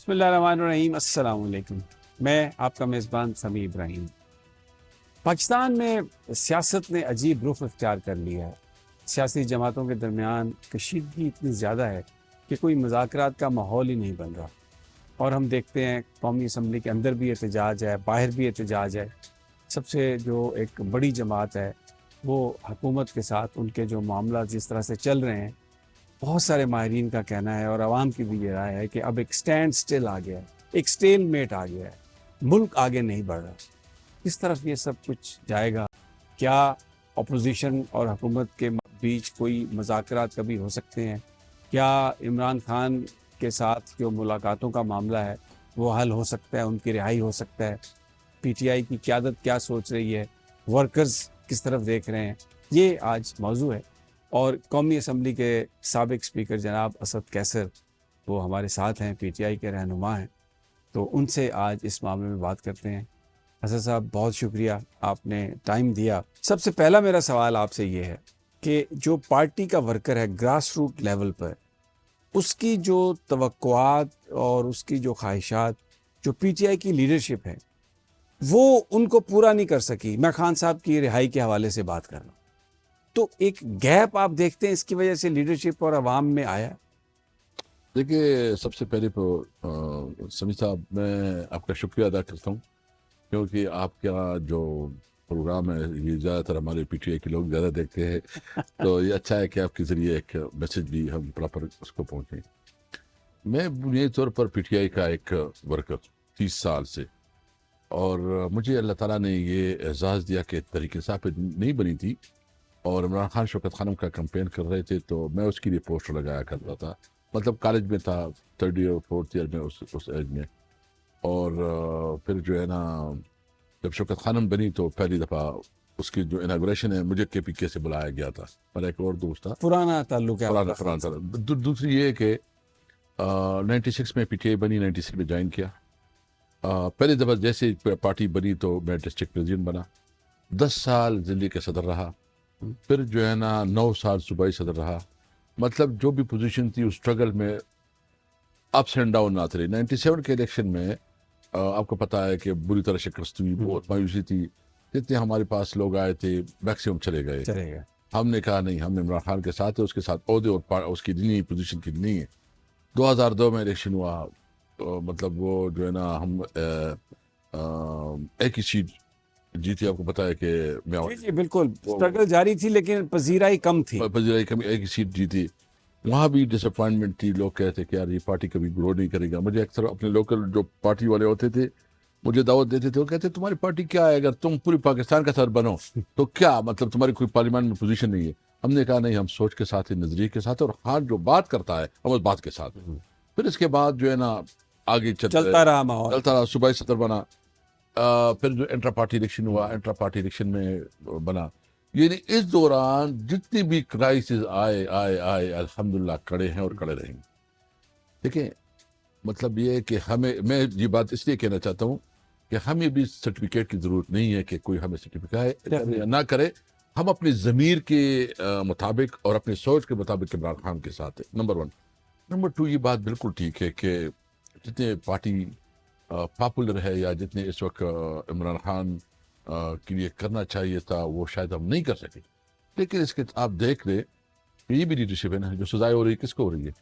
بسم اللہ الرحمن الرحیم. السلام علیکم. میں آپ کا میزبان سمیع ابراہیم. پاکستان میں سیاست نے عجیب رخ اختیار کر لیا ہے. سیاسی جماعتوں کے درمیان کشیدگی اتنی زیادہ ہے کہ کوئی مذاکرات کا ماحول ہی نہیں بن رہا. اور ہم دیکھتے ہیں قومی اسمبلی کے اندر بھی احتجاج ہے, باہر بھی احتجاج ہے. سب سے جو ایک بڑی جماعت ہے وہ حکومت کے ساتھ ان کے جو معاملات جس طرح سے چل رہے ہیں, بہت سارے ماہرین کا کہنا ہے اور عوام کی بھی یہ رائے ہے کہ اب ایک سٹینڈ سٹل آ گیا ہے, ایک سٹیل میٹ آ گیا ہے, ملک آگے نہیں بڑھ رہا. کس طرف یہ سب کچھ جائے گا؟ کیا اپوزیشن اور حکومت کے بیچ کوئی مذاکرات کبھی ہو سکتے ہیں؟ کیا عمران خان کے ساتھ جو ملاقاتوں کا معاملہ ہے وہ حل ہو سکتا ہے, ان کی رہائی ہو سکتا ہے؟ پی ٹی آئی کی قیادت کیا سوچ رہی ہے؟ ورکرز کس طرف دیکھ رہے ہیں؟ یہ آج موضوع ہے. اور قومی اسمبلی کے سابق اسپیکر جناب اسد کیسر وہ ہمارے ساتھ ہیں, پی ٹی آئی کے رہنما ہیں, تو ان سے آج اس معاملے میں بات کرتے ہیں. اسد صاحب بہت شکریہ, آپ نے ٹائم دیا. سب سے پہلا میرا سوال آپ سے یہ ہے کہ جو پارٹی کا ورکر ہے گراس روٹ لیول پر, اس کی جو توقعات اور اس کی جو خواہشات جو پی ٹی آئی کی لیڈرشپ ہے وہ ان کو پورا نہیں کر سکی. میں خان صاحب کی رہائی کے حوالے سے بات کر رہا ہوں, تو ایک گیپ آپ دیکھتے ہیں اس کی وجہ سے لیڈرشپ اور عوام میں آیا؟ دیکھیے, سب سے پہلے تو سمیع صاحب میں آپ کا شکریہ ادا کرتا ہوں, کیونکہ آپ کا جو پروگرام ہے یہ زیادہ تر ہمارے پی ٹی آئی کے لوگ زیادہ دیکھتے ہیں, تو یہ اچھا ہے کہ آپ کے ذریعے ایک میسج بھی ہم پراپر اس کو پہنچیں. میں بنیادی طور پر پی ٹی آئی کا ایک ورکر 30 سال سے, اور مجھے اللہ تعالیٰ نے یہ اعزاز دیا کہ تحریک انصاف پہ نہیں بنی تھی اور عمران خان شوکت خانم کا کمپین کر رہے تھے, تو میں اس کے لیے پوسٹر لگایا کرتا تھا. مطلب کالج میں تھا, 3rd ایئر 4th ایئر میں اس ایج میں. اور پھر جو ہے نا, جب شوکت خانم بنی تو پہلی دفعہ اس کی جو اناگوریشن ہے مجھے کے پی کے سے بلایا گیا تھا. میرا ایک اور دوست تھا, پرانا تعلق ہے. پرانا. دوسری یہ کہ 96 میں پی ٹی آئی بنی, 96 میں جوائن کیا. پہلی دفعہ جیسے پارٹی بنی تو میں ڈسٹرکٹ پریزیڈنٹ بنا. 10 سال ضلع کے صدر رہا, پھر جو ہے نا 9 سال صوبائی صدر رہا. مطلب جو بھی پوزیشن تھی اس اسٹرگل میں اپس اینڈ ڈاؤن آتے رہے. 97 کے الیکشن میں آپ کو پتا ہے کہ بری طرح شکست ہوئی, بہت مایوسی تھی. جتنے ہمارے پاس لوگ آئے تھے میکسیمم چلے گئے. ہم نے کہا نہیں, ہم نے عمران خان کے ساتھ ہے, اس کے ساتھ عہدے اور اس کی نہیں پوزیشن کی نہیں ہے. 2002 میں الیکشن ہوا, مطلب وہ جو ہے نا ہم ایک ہی سیٹ جیتی. آپ کو پتا ہے کہ میں جی بالکل اسٹرگل جاری تھی لیکن پذیرائی کم تھی. پذیرائی کمی, ایک ہی سیٹ جیتی. وہاں بھی ڈس اپوائنٹمنٹ تھی, لوگ کہتے کہ یار یہ پارٹی کبھی گرو نہیں کرے گا. مجھے اکثر اپنے لوکل جو پارٹی والے ہوتے تھے مجھے دعوت دیتے تھے, وہ کہتے تمہاری پارٹی کیا ہے, اگر تم پوری پاکستان کا سر بنو تو کیا مطلب تمہاری کوئی پارلیمنٹ میں پوزیشن نہیں ہے. ہم نے کہا نہیں, ہم سوچ کے ساتھ, نظریے کے ساتھ, اور ہاں جو بات کرتا ہے ہم اس بات کے ساتھ. پھر اس کے بعد جو ہے نا آگے چلتا رہا ماحول, چلتا رہا, صوبائی صدر بنا. پھر جو انٹرا پارٹی الیکشن ہوا, انٹرا پارٹی الیکشن میں بنا. یعنی اس دوران جتنی بھی کرائسس آئے الحمدللہ کڑے ہیں اور کڑے رہیں گے. دیکھیں, مطلب یہ ہے کہ ہمیں, میں یہ بات اس لیے کہنا چاہتا ہوں کہ ہمیں بھی سرٹیفکیٹ کی ضرورت نہیں ہے کہ کوئی ہمیں سرٹیفکیٹ نہ کرے. ہم اپنی ضمیر کے مطابق اور اپنی سوچ کے مطابق عمران خان کے ساتھ ہے, نمبر 1. نمبر 2, یہ بات بالکل ٹھیک ہے کہ جتنے پارٹی پاپولر ہے یا جتنے اس وقت عمران خان کے لیے کرنا چاہیے تھا وہ شاید ہم نہیں کر سکے. لیکن اس کے آپ دیکھ لیں, یہ بھی لیڈرشپ ہے نا, جو سزائے ہو رہی ہے کس کو ہو رہی ہے؟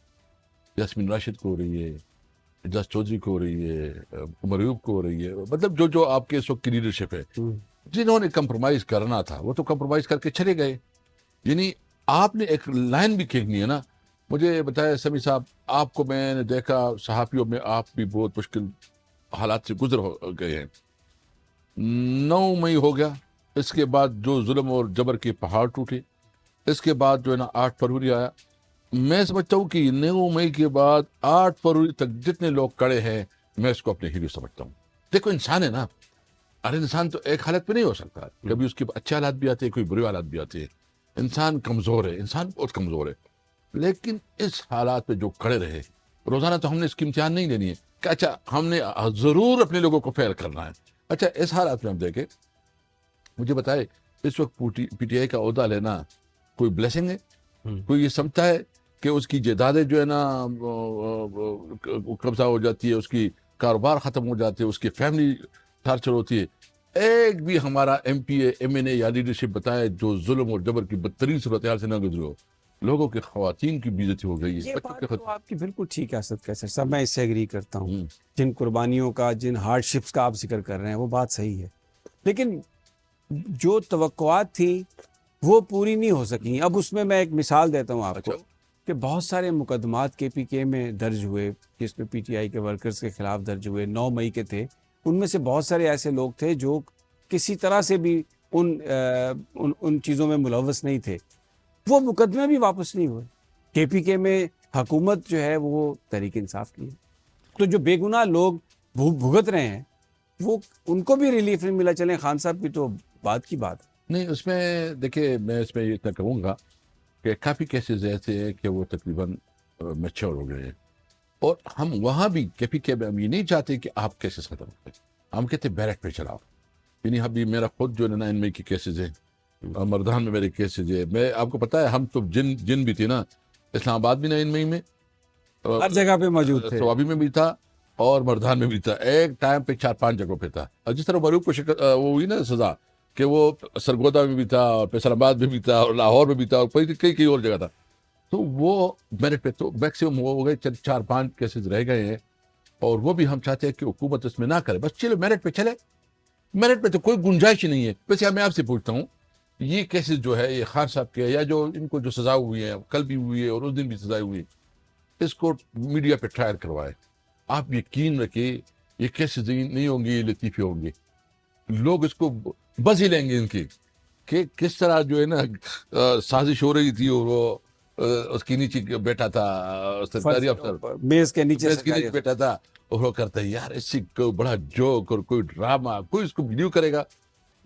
یاسمین راشد کو ہو رہی ہے, اجاز چودھری کو ہو رہی ہے, عمر ایوب کو ہو رہی ہے. مطلب جو آپ کے اس وقت کی لیڈرشپ ہے, جنہوں نے کمپرومائز کرنا تھا وہ تو کمپرومائز کر کے چلے گئے. یعنی آپ نے ایک لائن بھی کھینچنی ہے نا. مجھے بتایا سمیع صاحب, آپ کو میں نے دیکھا صحافیوں میں, آپ بھی بہت مشکل حالات سے گزر گئے ہیں. 9 مئی ہو گیا, اس کے بعد جو ظلم اور جبر کے پہاڑ ٹوٹے, اس کے بعد جو ہے نا 8 فروری آیا. میں سمجھتا ہوں کہ 9 مئی کے بعد 8 فروری تک جتنے لوگ کڑے ہیں میں اس کو اپنے ہیرو سمجھتا ہوں. دیکھو انسان ہے نا, ہر انسان تو ایک حالت پہ نہیں ہو سکتا, کبھی اس کے اچھے حالات بھی آتے ہیں, کوئی برے حالات بھی آتے ہیں. انسان کمزور ہے, انسان بہت کمزور ہے. لیکن اس حالات پہ جو کھڑے رہے, روزانہ تو ہم نے اس کی امتحان نہیں لینی ہے کہ اچھا ہم نے ضرور اپنے لوگوں کو فیل کرنا ہے. اچھا اس حالات میں ہم دیکھیں, مجھے بتائے اس وقت پی ٹی آئی کا عہدہ لینا کوئی بلیسنگ ہے؟ کوئی یہ سمجھتا ہے کہ اس کی جائیدادیں جو ہے نا قبضہ ہو جاتی ہے, اس کی کاروبار ختم ہو جاتے ہیں, اس کی فیملی ٹارچر ہوتی ہے. ایک بھی ہمارا M P A M N A یا لیڈرشپ بتائے جو ظلم اور جبر کی بدترین صورتحال سے نہ گزرے ہو. لوگوں کے خواتین کی بےعزتی ہو گئی ہے, یہ بچوں بات کے تو آپ کی بالکل ٹھیک ہے اسد کیسر صاحب, میں اس سے ایگری کرتا ہوں. ہوں. جن قربانیوں کا, جن ہارڈ شپس کا آپ ذکر کر رہے ہیں وہ بات صحیح ہے, لیکن جو توقعات تھی وہ پوری نہیں ہو سکیں. اب اس میں ایک مثال دیتا ہوں آپ کو اچھا. کہ بہت سارے مقدمات کے پی کے میں درج ہوئے, جس میں پی ٹی آئی کے ورکرز کے خلاف درج ہوئے, 9 مئی کے تھے. ان میں سے بہت سارے ایسے لوگ تھے جو کسی طرح سے بھی ان چیزوں میں ملوث نہیں تھے. وہ مقدمے بھی واپس نہیں ہوئے. کے پی کے میں حکومت جو ہے وہ تحریک انصاف کی ہے, تو جو بے گناہ لوگ بھگت رہے ہیں وہ ان کو بھی ریلیف نہیں ملا. چلیں خان صاحب کی تو بات کی بات ہے. نہیں, اس میں دیکھیں, میں اس میں یہ اتنا کہوں گا کہ کافی کیسز ایسے ہیں کہ وہ تقریباً میچور ہو گئے ہیں, اور ہم وہاں بھی کے پی کے میں ہم یہ نہیں چاہتے کہ آپ کیسز ختم کریں. ہم کہتے ہیں بیرک پہ چلاؤ. یعنی ابھی میرا خود جو ہے نا ان میں کی کیسز ہیں, مردان میں میرے کیسز ہے. میں آپ کو پتا ہے ہم تو جن بھی تھے نا, اسلام آباد بھی نا ان میں ہر جگہ پہ موجود تھے. سوابی میں بھی تھا اور مردان میں بھی تھا. ایک ٹائم پہ 4-5 جگہوں پہ تھا. اور جس طرح مروب کو وہ ہوئی نا سزا کہ وہ سرگودا میں بھی تھا اور فیصل آباد میں بھی تھا اور لاہور میں بھی تھا اور کئی اور جگہ تھا. تو وہ میرٹ پہ تو میکسیمم ہو گئے, 4-5 کیسز رہ گئے ہیں, اور وہ بھی ہم چاہتے ہیں کہ حکومت اس میں نہ کرے. بس چلو میرٹ پہ چلے. میرٹ پہ تو کوئی گنجائش ہی نہیں ہے. ویسے میں آپ سے پوچھتا ہوں, یہ کیسز جو ہے یہ خان صاحب کے یا جو ان کو جو سزا ہوئی ہے, کل بھی ہوئی ہے اور اس دن بھی سزا ہوئی ہے, اس کو میڈیا پہ ٹرائل کروائے. آپ یقین رکھیں یہ کیسز نہیں ہوں گے, یہ لطیفے ہوں گے. لوگ اس کو بس ہی لیں گے ان کی کہ کس طرح جو ہے نا سازش ہو رہی تھی, اور وہ اس کے نیچے بیٹا تھا سرکاری افسر, میز کے نیچے بیٹا تھا, اور وہ کرتا ہے یار اس سے کوئی بڑا جوک اور کوئی ڈرامہ, کوئی اس کو ویڈیو کرے گا.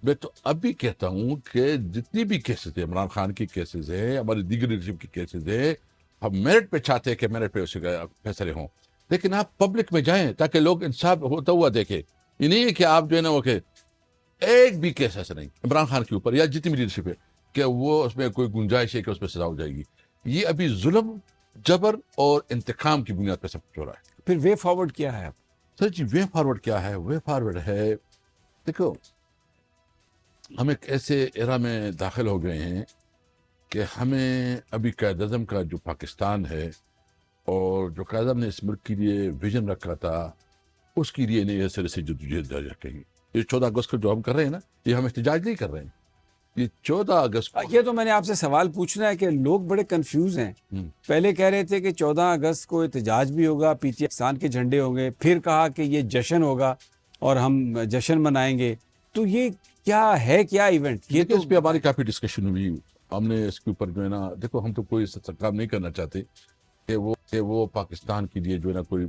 میں تو اب بھی کہتا ہوں کہ جتنی بھی کیسز ہیں, عمران خان کی کیسز ہیں, ہماری دیگر لیڈرشپ کی کیسز ہیں, ہم میرٹ پہ چاہتے ہیں کہ میرٹ پہ اس کے فیصلے ہوں. لیکن آپ پبلک میں جائیں تاکہ لوگ انصاف ہوتا ہوا دیکھیں. یہ نہیں ہے کہ آپ جو ہے نا وہ کہ ایک بھی کیس ایسا نہیں عمران خان کے اوپر یا جتنی بھی لیڈرشپ ہے کہ وہ اس میں کوئی گنجائش ہے کہ اس پہ سزا ہو جائے گی. یہ ابھی ظلم, جبر اور انتقام کی بنیاد پہ سب کچھ ہو رہا ہے. پھر وے فارورڈ کیا ہے؟ سر جی وے فارورڈ کیا ہے؟ وے فارورڈ ہے, دیکھو ہم ایک ایسے ایرا میں داخل ہو گئے ہیں کہ ہمیں ابھی قائد اعظم کا جو پاکستان ہے, اور جو قائد اعظم نے اس ملک کے لیے ویژن رکھا تھا, اس کے لیے نئے سرے سے جدوجہد جاری رکھیں گے. یہ 14 اگست کو جو ہم کر رہے ہیں نا, یہ ہم احتجاج نہیں کر رہے ہیں. یہ 14 اگست کو, یہ تو میں نے آپ سے سوال پوچھنا ہے کہ لوگ بڑے کنفیوز ہیں. پہلے کہہ رہے تھے کہ 14 اگست کو احتجاج بھی ہوگا, پی ٹی پاکستان کے جھنڈے ہوں گے, پھر کہا کہ یہ جشن ہوگا اور ہم جشن منائیں گے. تو یہ کیا ہے, کیا ایونٹ؟ یہ تو اس پہ ہماری کافی ڈسکشن ہوئی. ہم نے اس کے اوپر جو ہے نا, دیکھو ہم تو کوئی کام نہیں کرنا چاہتے کہ وہ پاکستان کے لیے جو ہے نا کوئی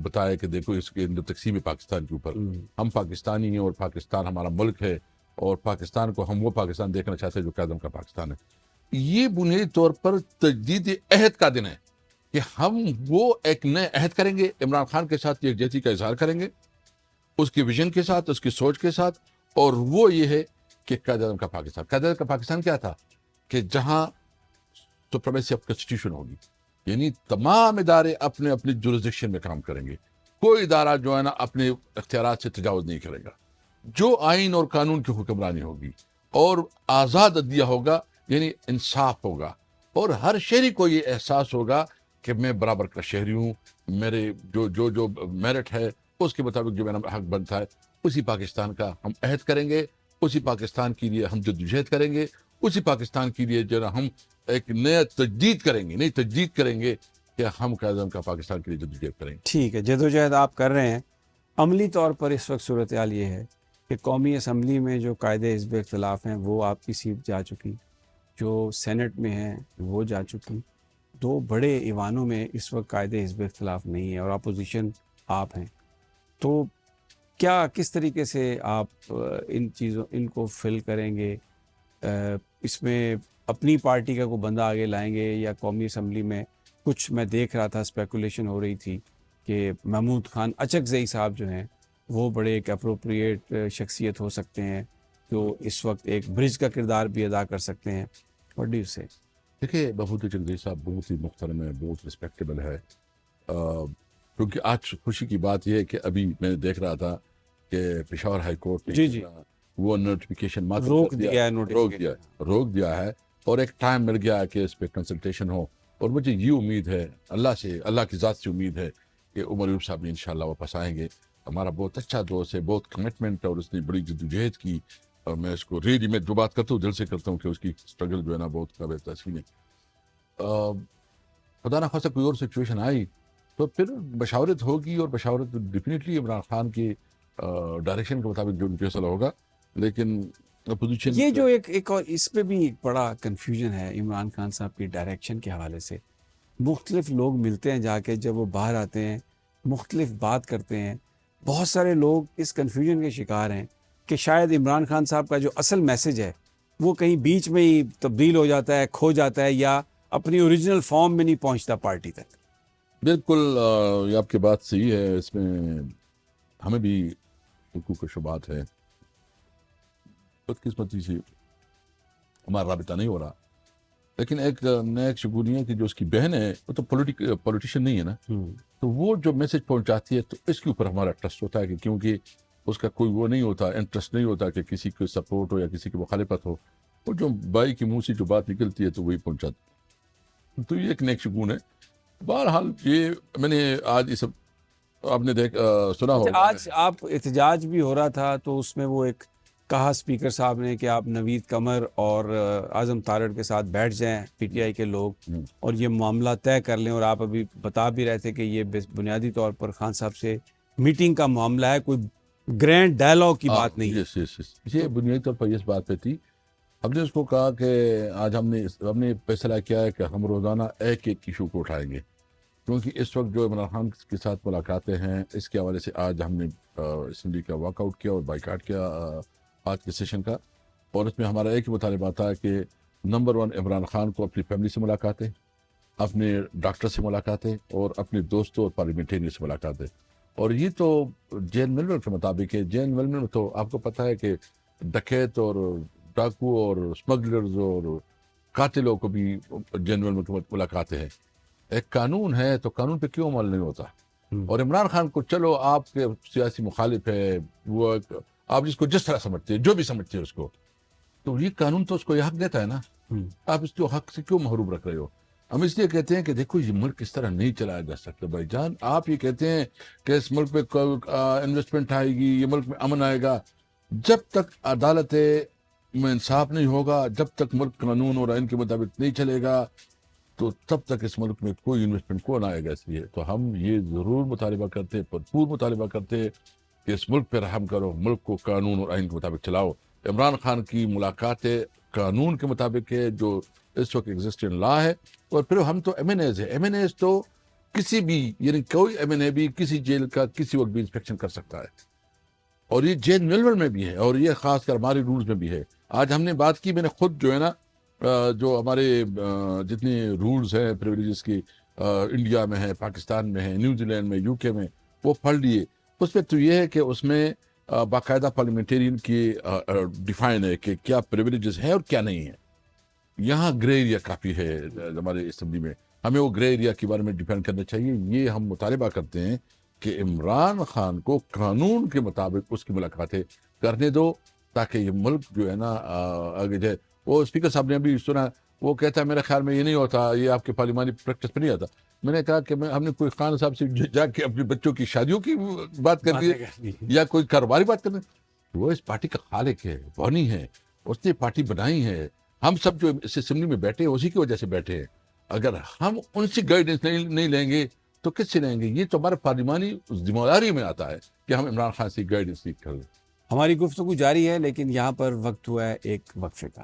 بتائے کہ دیکھو اس کے اندر تقسیم پاکستان کے اوپر. ہم پاکستانی ہیں اور پاکستان ہمارا ملک ہے, اور پاکستان کو ہم وہ پاکستان دیکھنا چاہتے ہیں جو قائد اعظم کا پاکستان ہے. یہ بنیادی طور پر تجدید عہد کا دن ہے کہ ہم وہ ایک نئے عہد کریں گے, عمران خان کے ساتھ یکجہتی کا اظہار کریں گے, اس کی ویژن کے ساتھ, اس کی سوچ کے ساتھ. اور وہ یہ ہے کہ قائد اعظم کا پاکستان, قائد اعظم کا پاکستان کیا تھا کہ جہاں سپریمیسی آف کانسٹیٹیوشن ہوگی, یعنی تمام ادارے اپنے اپنی جورسڈکشن میں کام کریں گے. کوئی ادارہ جو ہے نا اپنے اختیارات سے تجاوز نہیں کرے گا. جو آئین اور قانون کی حکمرانی ہوگی اور آزاد عدلیہ ہوگا, یعنی انصاف ہوگا, اور ہر شہری کو یہ احساس ہوگا کہ میں برابر کا شہری ہوں, میرے جو میرٹ ہے اس کے مطابق جو میرا حق بنتا ہے. اسی پاکستان کا ہم عہد کریں گے, اسی پاکستان کے لیے ہم جدوجہد کریں گے, اسی پاکستان کے لیے جو ہے ہم ایک نیا تجدید کریں گے کہ ہم قائد اعظم کا پاکستان کے لیے جدوجہد کریں گے. ٹھیک ہے, جدوجہد آپ کر رہے ہیں. عملی طور پر اس وقت صورتحال یہ ہے کہ قومی اسمبلی میں جو قائد حزب اختلاف ہیں وہ آپ کی سیٹ جا چکی, جو سینٹ میں ہیں وہ جا چکی. 2 بڑے ایوانوں میں اس وقت قائد حزب اختلاف نہیں ہے اور اپوزیشن آپ ہیں. تو کیا کس طریقے سے آپ ان کو فل کریں گے؟ اس میں اپنی پارٹی کا کوئی بندہ آگے لائیں گے یا قومی اسمبلی میں کچھ میں دیکھ رہا تھا, اسپیکولیشن ہو رہی تھی کہ محمود خان اچکزئی صاحب جو ہیں وہ بڑے ایک اپروپریٹ شخصیت ہو سکتے ہیں جو اس وقت ایک برج کا کردار بھی ادا کر سکتے ہیں. واٹ ڈو یو سے؟ دیکھیے محمود چودھری صاحب بہت ہی محترم ہے, بہت رسپیکٹیبل ہے. کیونکہ آج خوشی کی بات یہ ہے کہ ابھی میں دیکھ رہا تھا کہ پشاور ہائی کورٹ جی نے وہ نوٹیفیکیشن معطل روک کر دیا ہے روک دیا ہے, اور ایک ٹائم مل گیا کہ اس پہ کنسلٹیشن ہو. اور مجھے یہ امید ہے اللہ کی ذات سے امید ہے کہ عمر ایوب صاحب انشاءاللہ واپس آئیں گے. ہمارا بہت اچھا دوست ہے, بہت کمٹمنٹ ہے, اور اس نے بڑی جدوجہد کی. اور میں اس کو ریلی میں جو بات کرتا ہوں دل سے کرتا ہوں کہ اس کی اسٹرگل جو ہے نا بہت قابل تحسین ہے. خدا نخواستہ کوئی اور سچویشن آئی تو پھر بشاورت ہوگی, اور بشاورت ڈیفینیٹلی عمران خان کی ڈائریکشن کے مطابق جو فیصلہ ہوگا. لیکن اپوزیشن یہ جو ایک اور اس پہ بھی ایک بڑا کنفیوژن ہے عمران خان صاحب کی ڈائریکشن کے حوالے سے. مختلف لوگ ملتے ہیں جا کے, جب وہ باہر آتے ہیں مختلف بات کرتے ہیں. بہت سارے لوگ اس کنفیوژن کے شکار ہیں کہ شاید عمران خان صاحب کا جو اصل میسج ہے وہ کہیں بیچ میں ہی تبدیل ہو جاتا ہے, کھو جاتا ہے, یا اپنی اوریجنل فارم میں نہیں پہنچتا پارٹی تک. بالکل یہ آپ کی بات صحیح ہے. اس میں ہمیں بھی حقوق و شبہات ہے. بدقسمتی سے ہمارا رابطہ نہیں ہو رہا, لیکن ایک نیک شگونی ہے کہ جو اس کی بہن ہے وہ تو پولیٹیشین نہیں ہے نا, تو وہ جو میسج پہنچاتی ہے تو اس کے اوپر ہمارا ٹرسٹ ہوتا ہے, کہ کیونکہ اس کا کوئی وہ نہیں ہوتا, انٹرسٹ نہیں ہوتا کہ کسی کو سپورٹ ہو یا کسی کی مخالفت ہو. وہ جو بائی کی منہ سے جو بات نکلتی ہے تو وہی پہنچاتی. تو یہ ایک نیک شگون ہے. بہرحال یہ میں نے آج یہ سب آپ نے سنا ہوگا. آج آپ احتجاج بھی ہو رہا تھا تو اس میں وہ ایک کہا اسپیکر صاحب نے کہ آپ نوید قمر اور اعظم تارڑ کے ساتھ بیٹھ جائیں پی ٹی آئی کے لوگ, اور یہ معاملہ طے کر لیں. اور آپ ابھی بتا بھی رہے تھے کہ یہ بنیادی طور پر خان صاحب سے میٹنگ کا معاملہ ہے, کوئی گرینڈ ڈائلاگ کی بات نہیں ہے. یہ بنیادی طور پر اس بات پہ تھی. ہم نے اس کو کہا کہ آج ہم نے فیصلہ کیا ہے کہ ہم روزانہ ایک ایشو کو اٹھائیں گے, کیونکہ اس وقت جو عمران خان کے ساتھ ملاقاتیں ہیں اس کے حوالے سے آج ہم نے اسمبلی کا واک آؤٹ کیا اور بائیکاٹ کیا آج کے سیشن کا. اور اس میں ہمارا ایک ہی مطالبہ تھا کہ نمبر 1 عمران خان کو اپنی فیملی سے ملاقاتیں, اپنے ڈاکٹر سے ملاقاتیں, اور اپنے دوستوں اور پارلیمنٹرین سے ملاقاتیں. اور یہ تو جین ململ کے مطابق ہے. جین ململ میں تو آپ کو پتہ ہے کہ ڈکیت اور ڈاکو اور اسمگلرز اور قاتلوں کو بھی جین ململ کی ملاقاتیں ہیں. ایک قانون ہے تو قانون پہ کیوں عمل نہیں ہوتا؟ اور عمران خان کو چلو آپ کے سیاسی مخالف ہے, وہ آپ جس کو جس طرح سمجھتے ہیں, جو بھی سمجھتے ہیں اس کو, تو یہ قانون تو اس کو یہ حق دیتا ہے نا. آپ اس کو حق سے کیوں محروم رکھ رہے ہو؟ ہم اس لیے کہتے ہیں کہ دیکھو یہ ملک اس طرح نہیں چلایا جا سکتا بھائی جان. آپ یہ کہتے ہیں کہ اس ملک پہ انویسٹمنٹ آئے گی, یہ ملک میں امن آئے گا. جب تک عدالت میں انصاف نہیں ہوگا, جب تک ملک قانون اور آئین کے مطابق نہیں چلے گا, تو تب تک اس ملک میں کوئی انویسٹمنٹ کون آئے گا. اس لیے تو ہم یہ ضرور مطالبہ کرتے, بھرپور مطالبہ کرتے کہ اس ملک پہ رحم کرو, ملک کو قانون اور آئین کے مطابق چلاؤ. عمران خان کی ملاقاتیں قانون کے مطابق ہے جو اس وقت ایگزسٹنگ لا ہے. اور پھر ہم تو ایم این ایز ہے. ایم این ایز تو کسی بھی, یعنی کوئی ایم این اے بھی کسی جیل کا کسی وقت بھی انسپیکشن کر سکتا ہے, اور یہ جین ململ میں بھی ہے, اور یہ خاص کر ہمارے رولز میں بھی ہے. آج ہم نے بات کی, میں نے خود جو ہے نا جو ہمارے جتنے رولز ہیں پریویلیجز کی انڈیا میں ہے, پاکستان میں ہے, نیوزی لینڈ میں, یو کے میں, وہ پڑھ لیے. اس میں تو یہ ہے کہ اس میں باقاعدہ پارلیمنٹرین کی ڈیفائن ہے کہ کیا پریویلیجز ہیں اور کیا نہیں ہے. یہاں گرے ایریا کافی ہے ہمارے اسمبلی میں, ہمیں وہ گرے ایریا کے بارے میں ڈیفائن کرنا چاہیے. یہ ہم مطالبہ کرتے ہیں کہ عمران خان کو قانون کے مطابق اس کی ملاقاتیں کرنے دو, تاکہ یہ ملک جو ہے نا آگے جائے. وہ اسپیکر صاحب نے ابھی سنا, وہ کہتا ہے میرے خیال میں یہ نہیں ہوتا, یہ آپ کے پارلیمانی پریکٹس پہ نہیں آتا. میں نے کہا کہ ہم نے کوئی خان صاحب سے جا کے اپنے بچوں کی شادیوں کی بات کر دی یا کوئی کاروباری بات کرنے. وہ اس پارٹی کا خالق ہے, بانی ہے, اس نے پارٹی بنائی ہے. ہم سب جو اس اسمبلی میں بیٹھے ہیں اسی کی وجہ سے بیٹھے ہیں. اگر ہم ان سے گائیڈنس نہیں لیں گے تو کس سے لیں گے؟ یہ تو ہمارے پارلیمانی ذمہ داری میں آتا ہے کہ ہم عمران خان سے گائیڈنس سیکھ کر لیں. ہماری گفتگو جاری ہے, لیکن یہاں پر وقت ہوا ہے ایک وقفے کا.